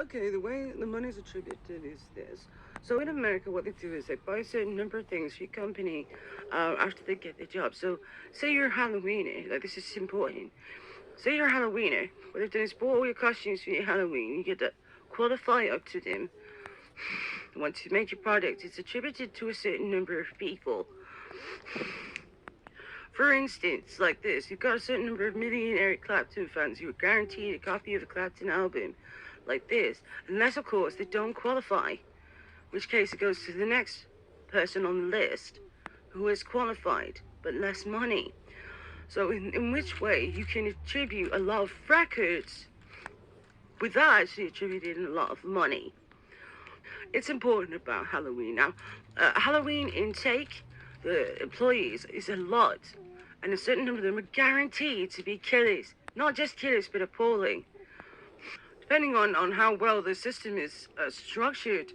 Okay, the way the money is attributed is this. So in America, what they do is they buy a certain number of things for your company after they get the job. So say you're a Halloweener, like this is important. Say you're a Halloweener, what they've done is bought all your costumes for your Halloween. You get to qualify up to them. Once you make your product, it's attributed to a certain number of people. For instance, like this, you've got a certain number of million Eric Clapton fans. You are guaranteed a copy of the Clapton album, like this, unless, of course, they don't qualify, in which case it goes to the next person on the list who is qualified, but less money. So in which way you can attribute a lot of records without actually attributing a lot of money. It's important about Halloween. Now, Halloween intake, the employees, is a lot. And a certain number of them are guaranteed to be killers. Not just killers, but appalling. Depending on how well the system is structured,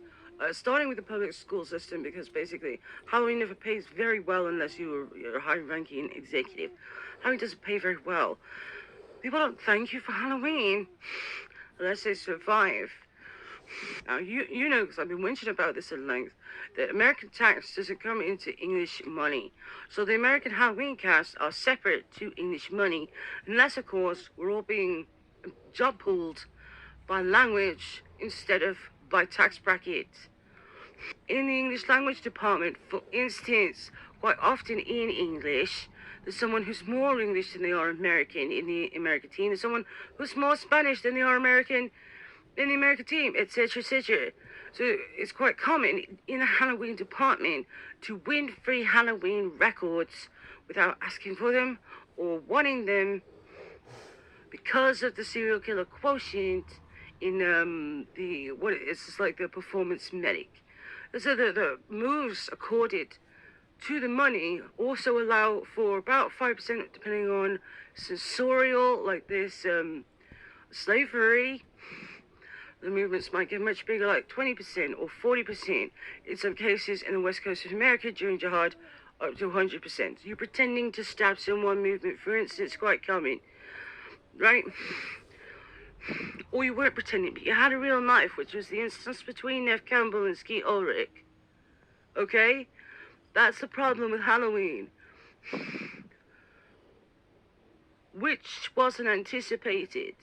starting with the public school system, because basically Halloween never pays very well unless you're a high-ranking executive. Halloween doesn't pay very well. People don't thank you for Halloween unless they survive. Now, you know, because I've been mentioning about this at length, that American tax doesn't come into English money. So the American Halloween casts are separate to English money, unless, of course, we're all being job pooled by language instead of by tax bracket. In the English language department, for instance, quite often in English, there's someone who's more English than they are American in the American team. There's someone who's more Spanish than they are American in the American team, etc., etc. So it's quite common in the Halloween department to win free Halloween records without asking for them or wanting them because of the serial killer quotient in it's like the performance medic. So the moves accorded to the money also allow for about 5%, depending on censorial, like this, slavery. The movements might get much bigger, like 20% or 40%. In some cases, in the west coast of America, during jihad, up to 100%. You're pretending to stab someone movement, for instance, quite common, right? Or you weren't pretending, but you had a real knife, which was the instance between Nev Campbell and Skeet Ulrich. Okay? That's the problem with Halloween. Which wasn't anticipated.